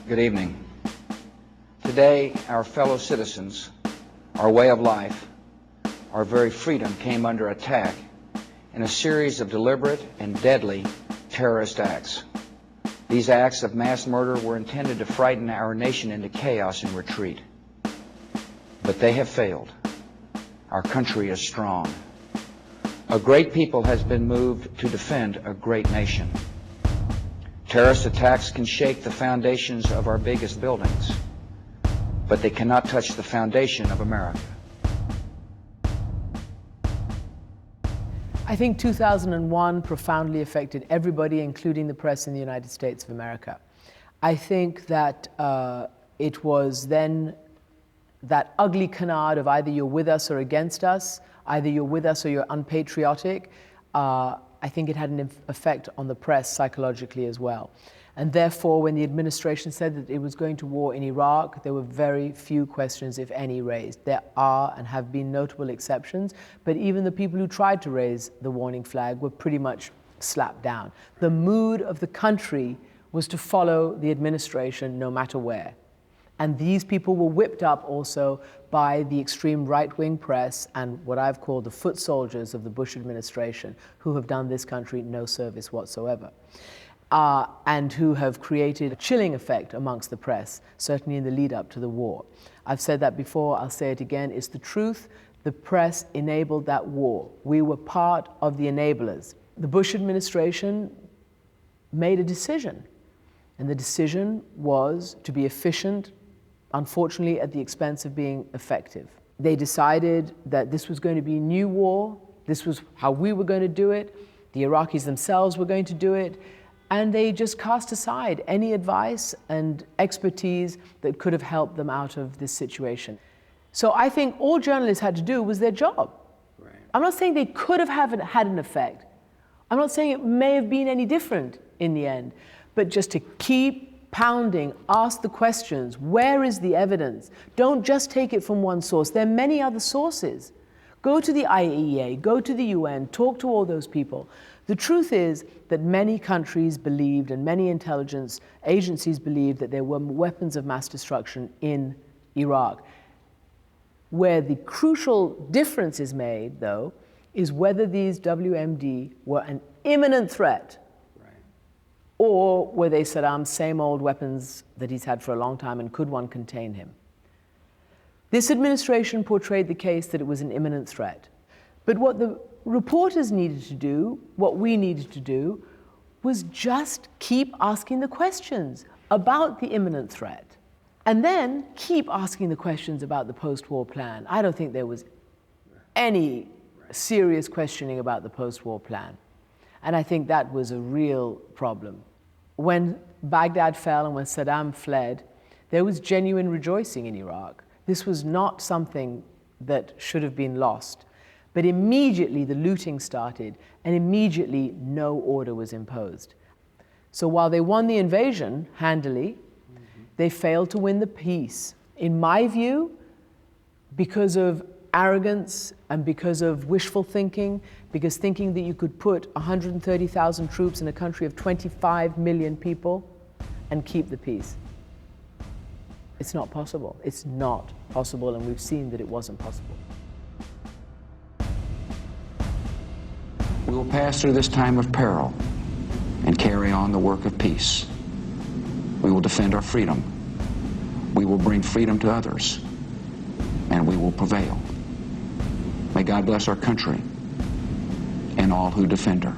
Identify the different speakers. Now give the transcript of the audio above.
Speaker 1: Good evening. Today, our fellow citizens, our way of life, our very freedom came under attack in a series of deliberate and deadly terrorist acts. These acts of mass murder were intended to frighten our nation into chaos and retreat. But they have failed. Our country is strong. A great people has been moved to defend a great nation. Terrorist attacks can shake the foundations of our biggest buildings, but they cannot touch the foundation of America.
Speaker 2: I think 2001 profoundly affected everybody, including the press in the United States of America. I think that it was then that ugly canard of either you're with us or against us, either you're with us or you're unpatriotic. I think it had an effect on the press psychologically as well. And therefore, when the administration said that it was going to war in Iraq, there were very few questions, if any, raised. There are and have been notable exceptions, but even the people who tried to raise the warning flag were pretty much slapped down. The mood of the country was to follow the administration no matter where. And these people were whipped up also by the extreme right-wing press and what I've called the foot soldiers of the Bush administration, who have done this country no service whatsoever. And who have created a chilling effect amongst the press, certainly in the lead up to the war. I've said that before, I'll say it again, it's the truth. The press enabled that war. We were part of the enablers. The Bush administration made a decision, and the decision was to be efficient, unfortunately at the expense of being effective. They decided that this was going to be a new war, this was how we were going to do it, the Iraqis themselves were going to do it, and they just cast aside any advice and expertise that could have helped them out of this situation. So I think all journalists had to do was their job. Right. I'm not saying they could have had an effect. I'm not saying it may have been any different in the end, but just to keep pounding, ask the questions, where is the evidence? Don't just take it from one source. There are many other sources. Go to the IAEA, go to the UN, talk to all those people. The truth is that many countries believed and many intelligence agencies believed that there were weapons of mass destruction in Iraq. Where the crucial difference is made, though, is whether these WMD were an imminent threat, right, or were they Saddam's same old weapons that he's had for a long time, and could one contain him? This administration portrayed the case that it was an imminent threat. But what the reporters needed to do, what we needed to do, was just keep asking the questions about the imminent threat. And then keep asking the questions about the post-war plan. I don't think there was any serious questioning about the post-war plan. And I think that was a real problem. When Baghdad fell and when Saddam fled, there was genuine rejoicing in Iraq. This was not something that should have been lost. But immediately the looting started, and immediately no order was imposed. So while they won the invasion handily, they failed to win the peace. In my view, because of arrogance and because of wishful thinking, because thinking that you could put 130,000 troops in a country of 25 million people and keep the peace. It's not possible. It's not possible, and we've seen that it wasn't possible.
Speaker 1: We will pass through this time of peril and carry on the work of peace. We will defend our freedom. We will bring freedom to others, and we will prevail. May God bless our country and all who defend her.